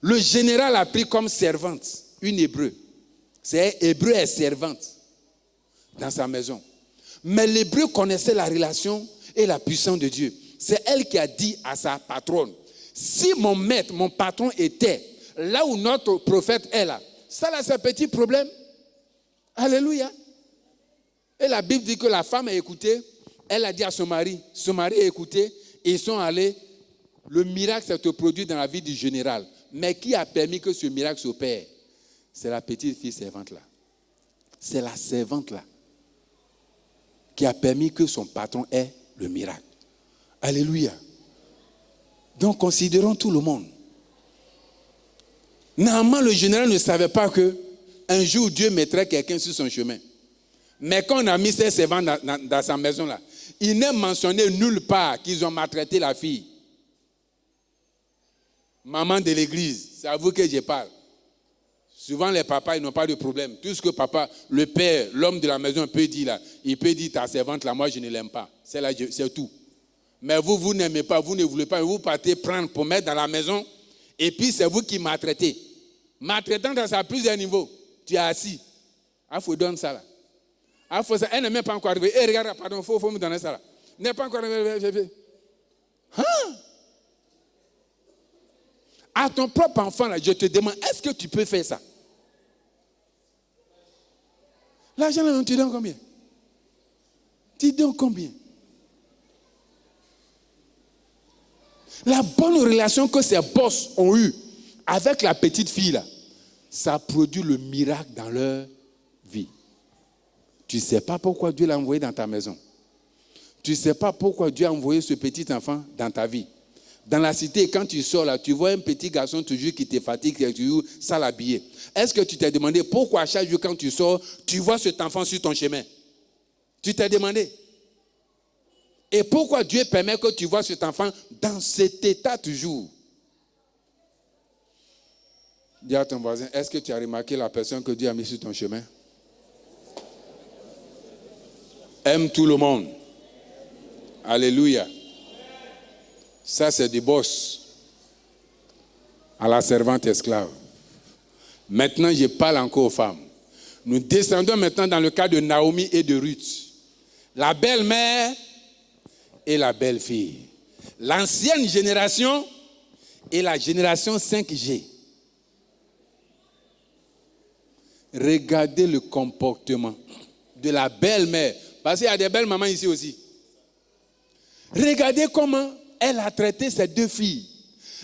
Le général a pris comme servante une hébreu. C'est hébreu et servante dans sa maison. Mais l'hébreu connaissait la relation et la puissance de Dieu. C'est elle qui a dit à sa patronne, si mon maître, mon patron était là où notre prophète est là, ça là c'est un petit problème. Alléluia. Et la Bible dit que la femme a écouté, elle a dit à son mari a écouté, et ils sont allés. Le miracle s'est produit dans la vie du général. Mais qui a permis que ce miracle s'opère? C'est la petite fille servante là. C'est la servante là qui a permis que son patron ait le miracle. Alléluia. Donc considérons tout le monde. Normalement, le général ne savait pas qu'un jour Dieu mettrait quelqu'un sur son chemin. Mais quand on a mis ces servantes dans sa maison là, il n'est mentionné nulle part qu'ils ont maltraité la fille. Maman de l'église, c'est à vous que je parle. Souvent les papas, ils n'ont pas de problème. Tout ce que papa, le père, l'homme de la maison peut dire là, il peut dire ta servante là, moi je ne l'aime pas. C'est tout. Mais vous n'aimez pas, vous ne voulez pas, vous partez prendre pour mettre dans la maison, et puis c'est vous qui maltraitez. Maltraitant dans à plusieurs niveaux. Tu es assis. Il faut donner ça là. Elle n'est même pas encore arrivée. Regarde, pardon, il faut me donner ça là. Elle n'est pas encore arrivée. Hein? À ton propre enfant, là, je te demande, est-ce que tu peux faire ça? L'argent, là, tu donnes combien? Tu donnes combien? La bonne relation que ces boss ont eue avec la petite fille, là, ça a produit le miracle dans leur vie. Tu ne sais pas pourquoi Dieu l'a envoyé dans ta maison. Tu ne sais pas pourquoi Dieu a envoyé ce petit enfant dans ta vie. Dans la cité, quand tu sors là, tu vois un petit garçon toujours qui te fatigue, qui est toujours sale habillé. Est-ce que tu t'es demandé pourquoi chaque jour quand tu sors, tu vois cet enfant sur ton chemin? Tu t'es demandé? Et pourquoi Dieu permet que tu vois cet enfant dans cet état toujours? Dis à ton voisin, est-ce que tu as remarqué la personne que Dieu a mis sur ton chemin? Aime tout le monde. Alléluia. Ça, c'est du boss à la servante esclave. Maintenant, je parle encore aux femmes. Nous descendons maintenant dans le cas de Naomi et de Ruth. La belle-mère et la belle-fille. L'ancienne génération et la génération 5G. Regardez le comportement de la belle-mère. Parce qu'il y a des belles mamans ici aussi. Regardez comment elle a traité ses 2 filles.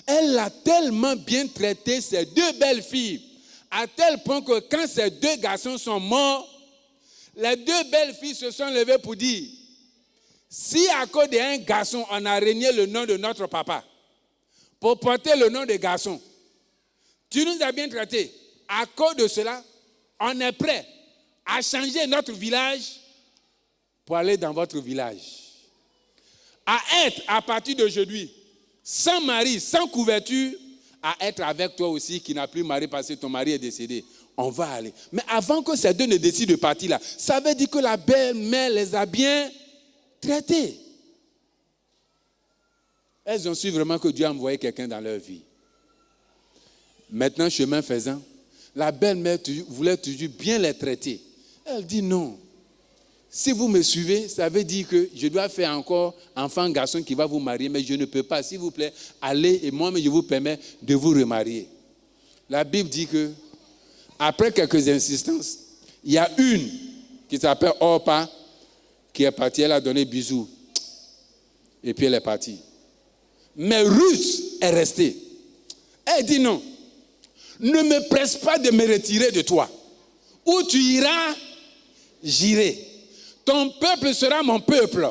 Elle a tellement bien traité ses 2 belles filles, à tel point que quand ces 2 garçons sont morts, les 2 belles filles se sont levées pour dire, si à cause d'un garçon, on a régné le nom de notre papa, pour porter le nom de garçon, tu nous as bien traités. À cause de cela, on est prêt à changer notre village pour aller dans votre village. À être, à partir d'aujourd'hui, sans mari, sans couverture, à être avec toi aussi qui n'a plus mari parce que ton mari est décédé. On va aller. Mais avant que ces deux ne décident de partir là, ça veut dire que la belle-mère les a bien traités. Elles ont su vraiment que Dieu a envoyé quelqu'un dans leur vie. Maintenant, chemin faisant, la belle-mère voulait toujours bien les traiter. Elle dit non. Si vous me suivez, ça veut dire que je dois faire encore enfant, garçon qui va vous marier, mais je ne peux pas. S'il vous plaît, allez et moi-même je vous permets de vous remarier. La Bible dit que, après quelques insistances, il y a une qui s'appelle Orpa qui est partie, elle a donné bisous. Et puis elle est partie. Mais Ruth est restée. Elle dit non. Ne me presse pas de me retirer de toi. Où tu iras, j'irai. Ton peuple sera mon peuple.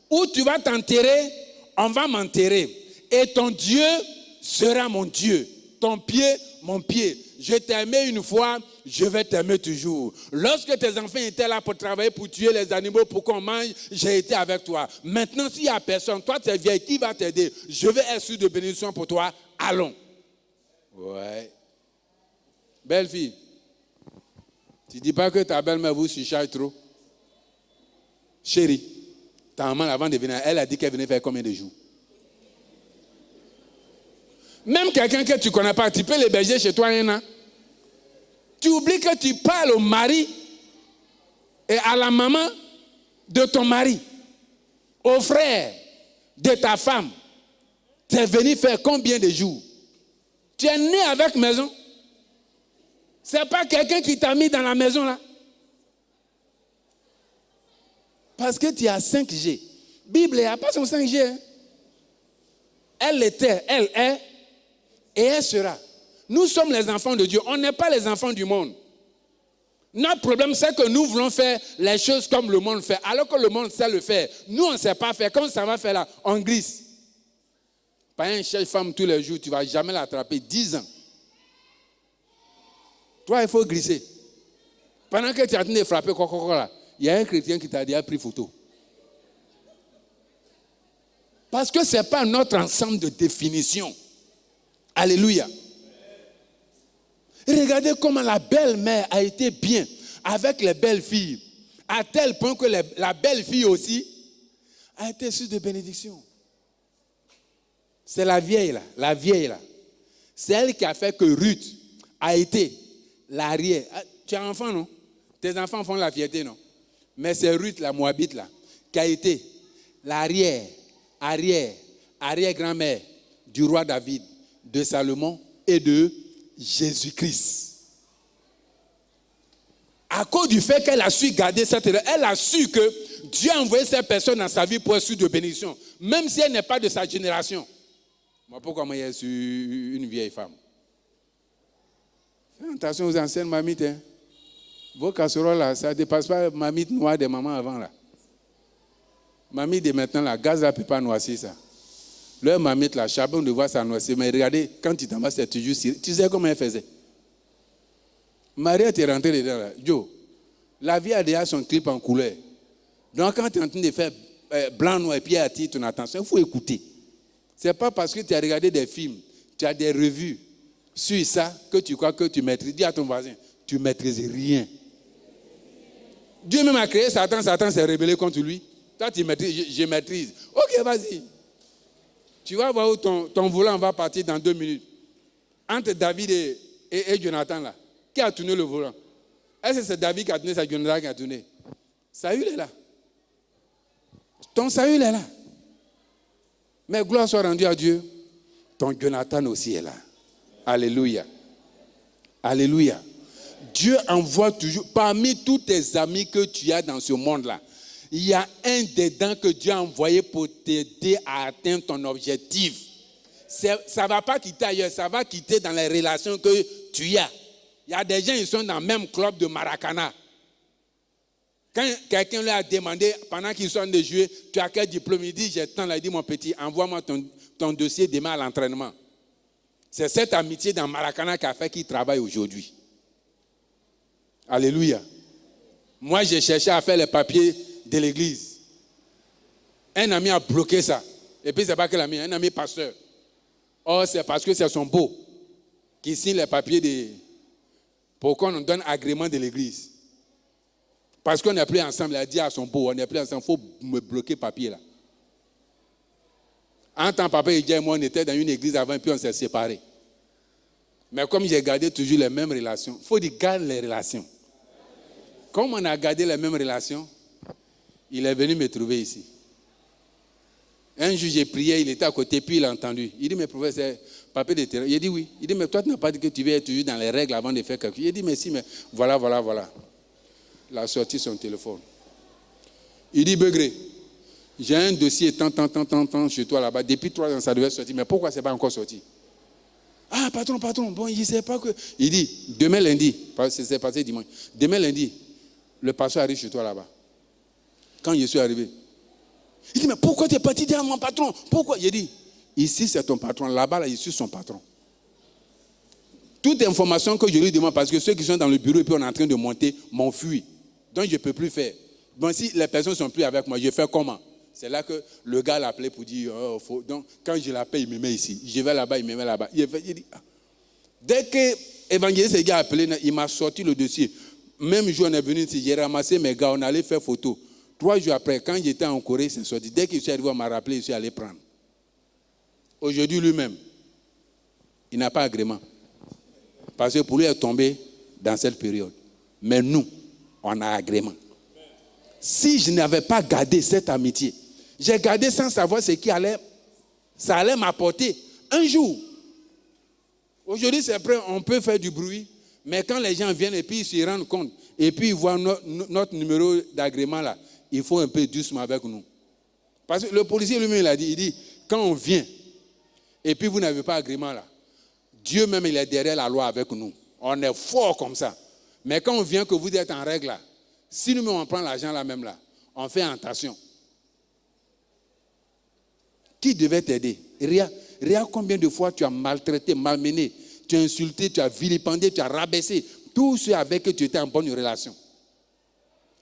Où tu vas t'enterrer, on va m'enterrer. Et ton Dieu sera mon Dieu. Ton pied, mon pied. Je t'ai aimé une fois, je vais t'aimer toujours. Lorsque tes enfants étaient là pour travailler, pour tuer les animaux, pour qu'on mange, j'ai été avec toi. Maintenant, s'il n'y a personne, toi tu es vieille, qui va t'aider? Je vais être sûr de bénédiction pour toi. Allons. Ouais. Belle fille. Tu ne dis pas que ta belle-mère vous chuchote trop? Chérie, ta maman avant de venir, elle a dit qu'elle venait faire combien de jours? Même quelqu'un que tu ne connais pas, tu peux l'héberger chez toi un an. Tu oublies que tu parles au mari et à la maman de ton mari, au frère de ta femme. Tu es venu faire combien de jours? Tu es né avec maison. Ce n'est pas quelqu'un qui t'a mis dans la maison là. Parce que tu as 5G. Bible n'a pas son 5G. Hein? Elle était, elle est, et elle sera. Nous sommes les enfants de Dieu. On n'est pas les enfants du monde. Notre problème, c'est que nous voulons faire les choses comme le monde fait. Alors que le monde sait le faire. Nous, on ne sait pas faire. Quand ça va faire là, on glisse. Pas un chef femme tous les jours, tu ne vas jamais l'attraper. 10 ans. Toi, il faut glisser. Pendant que tu es en train de frapper, là, il y a un chrétien qui t'a déjà pris photo. Parce que ce n'est pas notre ensemble de définitions. Alléluia. Regardez comment la belle-mère a été bien avec les belles filles. À tel point que la belle-fille aussi a été source de bénédiction. C'est la vieille là. C'est elle qui a fait que Ruth a été l'arrière. Tu as un enfant, non? Tes enfants font la fierté, non? Mais c'est Ruth, la Moabite, là, qui a été arrière-grand-mère du roi David, de Salomon et de Jésus-Christ. À cause du fait qu'elle a su garder cette erreur, elle a su que Dieu a envoyé cette personne dans sa vie pour être source de bénédiction, même si elle n'est pas de sa génération. Moi, pourquoi moi, je suis une vieille femme? Fais attention aux anciennes mamites, hein. Vos casseroles là, ça ne dépasse pas mamite noire des mamans avant là. Mamie de maintenant, la gaz là ne peut pas noircir ça. Leur mamite là, charbon de voir ça noircir. Mais regardez, quand tu t'en vas, c'est toujours ciré. Tu sais comment elle faisait? Marie est rentrée dedans là. Joe, la vie a déjà son clip en couleur. Donc quand tu es en train de faire blanc, noir et puis elle attire ton attention, il faut écouter. Ce n'est pas parce que tu as regardé des films, tu as des revues sur ça que tu crois que tu maîtrises. Dis à ton voisin, tu ne maîtrises rien. Dieu même a créé Satan s'est rébellé contre lui. Toi, tu maîtrises, je maîtrise. Ok, vas-y. Tu vas voir où ton volant va partir dans 2 minutes. Entre David et Jonathan, là. Qui a tourné le volant? Est-ce que c'est David qui a tourné, c'est Jonathan qui a tourné? Saül est là. Ton Saül est là. Mais gloire soit rendue à Dieu. Ton Jonathan aussi est là. Alléluia. Alléluia. Dieu envoie toujours, parmi tous tes amis que tu as dans ce monde-là, il y a un dedans que Dieu a envoyé pour t'aider à atteindre ton objectif. Ça ne va pas quitter ailleurs, ça va quitter dans les relations que tu as. Il y a des gens qui sont dans le même club de Maracana. Quand quelqu'un lui a demandé, pendant qu'ils sont en train de jouer, tu as quel diplôme? Il dit, j'ai tant là, il dit, mon petit, envoie-moi ton dossier demain à l'entraînement. C'est cette amitié dans Maracana qui a fait qu'il travaille aujourd'hui. Alléluia. Moi, j'ai cherché à faire les papiers de l'église. Un ami a bloqué ça. Et puis, c'est pas que l'ami, un ami pasteur. Or, c'est parce que c'est son beau qui signe les papiers pour qu'on nous donne agrément de l'église. Parce qu'on n'est plus ensemble, il a dit à son beau, on n'est plus ensemble, il faut me bloquer papier là. En tant que papa et moi, on était dans une église avant, puis on s'est séparés. Mais comme j'ai gardé toujours les mêmes relations, il faut dire garde les relations. Comme on a gardé les mêmes relations, il est venu me trouver ici. Un jour, j'ai prié, il était à côté, puis il a entendu. Il dit, mais professeur, papa de terrain. Il dit oui. Il dit, mais toi, tu n'as pas dit que tu veux être toujours dans les règles avant de faire quelque chose. Il dit, mais si, mais voilà. Il a sorti son téléphone. Il dit, Begré, j'ai un dossier tant chez toi là-bas. Depuis 3 ans, ça devait sortir. Mais pourquoi ce n'est pas encore sorti? Ah, patron, bon, il ne sait pas que... Il dit, demain lundi, parce que c'est passé dimanche, demain lundi, le pasteur arrive chez toi là-bas. Quand je suis arrivé, il dit, mais pourquoi tu es parti dire à mon patron? Pourquoi? Il dit, ici c'est ton patron, là-bas, là, je suis son patron. Toute information que je lui demande, parce que ceux qui sont dans le bureau et puis on est en train de monter, m'enfuient. Donc je ne peux plus faire. Bon, si les personnes ne sont plus avec moi, je fais comment? C'est là que le gars l'a appelé pour dire, faut. Donc quand je l'appelle, il me met ici. Je vais là-bas, il me met là-bas. Il dit, ah. Dès que l'évangéliste a appelé, il m'a sorti le dossier. Même jour, on est venu ici, j'ai ramassé mes gars, on allait faire photo. 3 jours après, quand j'étais en Corée, c'est sorti. Dès que je suis arrivé, on m'a rappelé, je suis allé prendre. Aujourd'hui, lui-même, il n'a pas agrément. Parce que pour lui, il est tombé dans cette période. Mais nous, on a agrément. Si je n'avais pas gardé cette amitié, j'ai gardé sans savoir ce qui allait, ça allait m'apporter un jour. Aujourd'hui, c'est prêt, on peut faire du bruit, mais quand les gens viennent et puis ils se rendent compte, et puis ils voient notre numéro d'agrément là, il faut un peu doucement avec nous. Parce que le policier lui-même, il dit, quand on vient, et puis vous n'avez pas agrément là, Dieu même, il est derrière la loi avec nous. On est fort comme ça. Mais quand on vient que vous êtes en règle là, si nous-mêmes on prend l'argent là même là, on fait attention. Qui devait t'aider? Regarde combien de fois tu as maltraité, malmené, tu as insulté, tu as vilipendé, tu as rabaissé tous ceux avec qui tu étais en bonne relation.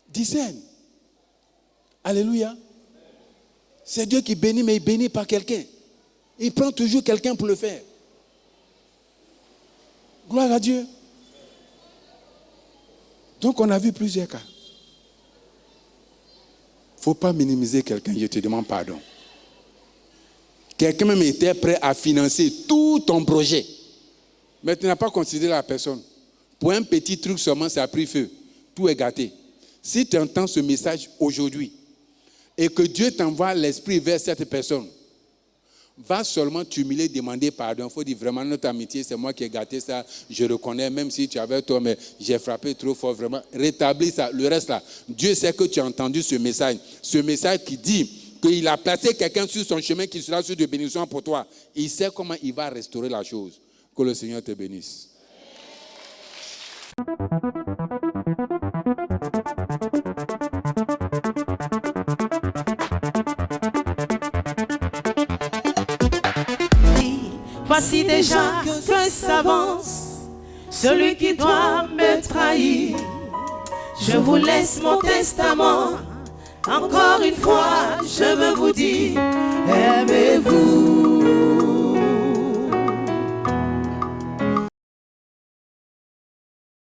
Discerne. Alléluia. C'est Dieu qui bénit, mais il bénit par quelqu'un. Il prend toujours quelqu'un pour le faire. Gloire à Dieu. Donc on a vu plusieurs cas. Il ne faut pas minimiser quelqu'un, je te demande pardon. Quelqu'un même était prêt à financer tout ton projet. Mais tu n'as pas considéré la personne. Pour un petit truc seulement, ça a pris feu. Tout est gâté. Si tu entends ce message aujourd'hui et que Dieu t'envoie l'esprit vers cette personne, va seulement t'humilier, demander pardon. Il faut dire vraiment notre amitié, c'est moi qui ai gâté ça. Je reconnais, même si tu avais tort, mais j'ai frappé trop fort, vraiment. Rétablis ça. Le reste là, Dieu sait que tu as entendu ce message. Ce message qui dit qu'il a placé quelqu'un sur son chemin qui sera sur de bénédiction pour toi. Il sait comment il va restaurer la chose. Que le Seigneur te bénisse. Voici déjà que s'avance celui qui doit me trahir. Je vous laisse mon testament. Encore une fois, je veux vous dire, aimez-vous.